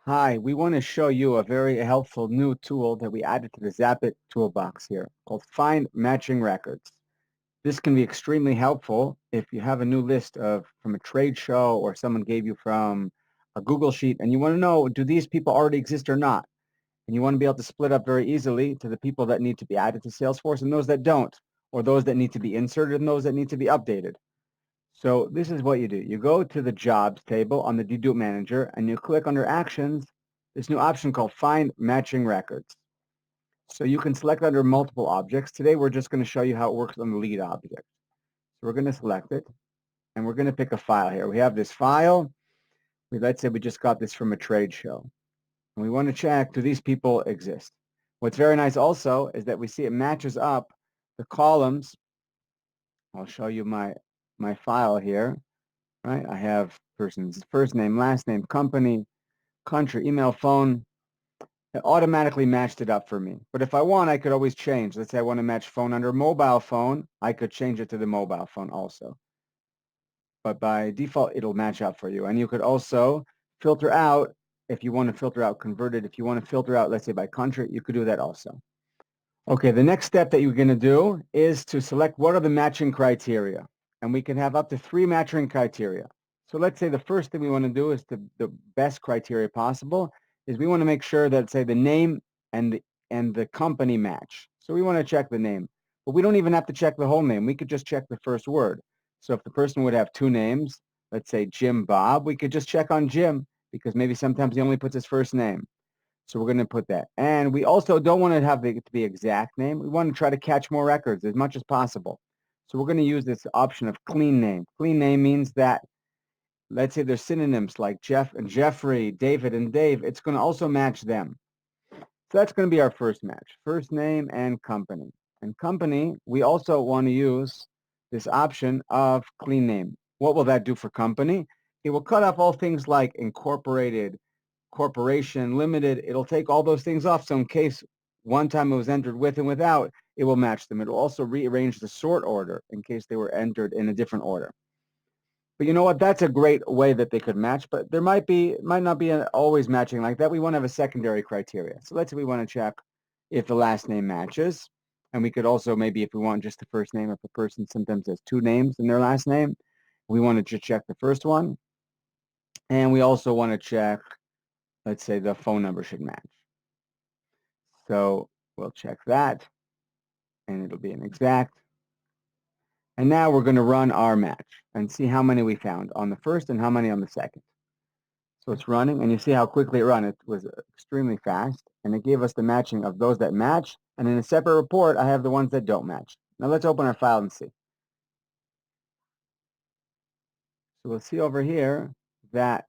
Hi, we want to show you a very helpful new tool that we added to the ZaapIT toolbox here called Find Matching Records. This can be extremely helpful if you have a new list from a trade show or someone gave you from a Google Sheet and you want to know, do these people already exist or not? And you want to be able to split up very easily to the people that need to be added to Salesforce and those that don't, or those that need to be inserted and those that need to be updated. So this is what you do. You go to the Jobs table on the Dedupe Manager, and you click under Actions, this new option called Find Matching Records. So you can select under multiple objects. Today, we're just going to show you how it works on the lead object. So we're going to select it, and we're going to pick a file here. We have this file. Let's say we just got this from a trade show. And we want to check, do these people exist? What's very nice also is that we see it matches up the columns. I'll show you my file here. Right? I have person's first name, last name, company, country, email, phone. It automatically matched it up for me. But if I want, I could always change. Let's say I want to match phone under mobile phone. I could change it to the mobile phone also. But by default, it'll match up for you. And you could also filter out, if you want to filter out converted, if you want to filter out, let's say by country, you could do that also. Okay, the next step that you're going to do is to select what are the matching criteria. And we can have up to 3 matching criteria. So let's say the first thing we want to do is the best criteria possible is we want to make sure that, say, the name and the company match. So we want to check the name. But we don't even have to check the whole name. We could just check the first word. So if the person would have 2 names, let's say Jim Bob, we could just check on Jim because maybe sometimes he only puts his first name. So we're going to put that. And we also don't want to have it to be exact name. We want to try to catch more records as much as possible. So we're going to use this option of clean name. Clean name means that, let's say there's synonyms like Jeff and Jeffrey, David and Dave. It's going to also match them. So that's going to be our first match, first name and company. And company, we also want to use this option of clean name. What will that do for company? It will cut off all things like incorporated, corporation, limited. It'll take all those things off. So in case one time it was entered with and without, it will match them. It will also rearrange the sort order in case they were entered in a different order. But you know what? That's a great way that they could match, but there might not be always matching like that. We want to have a secondary criteria. So let's say we want to check if the last name matches. And we could also maybe, if we want just the first name, if a person sometimes has 2 names in their last name, we want to just check the first one. And we also want to check, let's say the phone number should match. So we'll check that, and it'll be an exact. And now we're going to run our match and see how many we found on the first and how many on the second. So it's running, and you see how quickly it ran. It was extremely fast, and it gave us the matching of those that match. And in a separate report, I have the ones that don't match. Now let's open our file and see. So we'll see over here that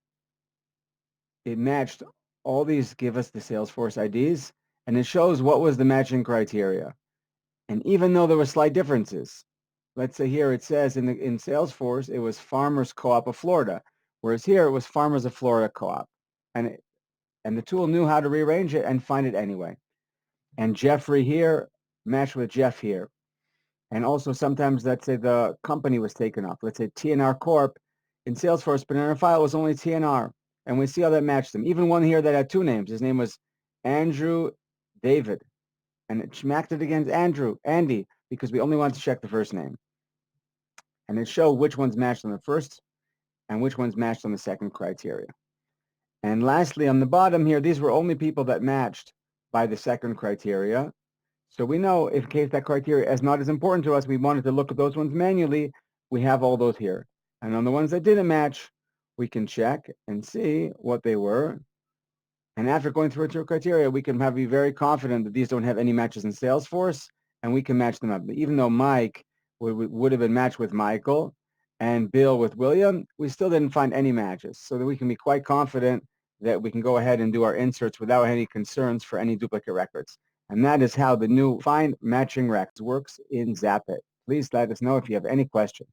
it matched all these, give us the Salesforce IDs, and it shows what was the matching criteria. And even though there were slight differences, let's say here it says in Salesforce, it was Farmers Co-op of Florida, whereas here it was Farmers of Florida Co-op. And the tool knew how to rearrange it and find it anyway. And Jeffrey here matched with Jeff here. And also sometimes, let's say the company was taken off. Let's say TNR Corp in Salesforce, but in our file it was only TNR. And we see how that matched them. Even one here that had 2 names. His name was Andrew David. And it smacked it against Andy, because we only wanted to check the first name. And it showed which ones matched on the first and which ones matched on the second criteria. And lastly, on the bottom here, these were only people that matched by the second criteria. So we know if in case that criteria is not as important to us, we wanted to look at those ones manually, we have all those here. And on the ones that didn't match, we can check and see what they were. And after going through our criteria, we can be very confident that these don't have any matches in Salesforce, and we can match them up. Even though Mike would have been matched with Michael and Bill with William, we still didn't find any matches. So that we can be quite confident that we can go ahead and do our inserts without any concerns for any duplicate records. And that is how the new Find Matching Records works in ZaapIT. Please let us know if you have any questions.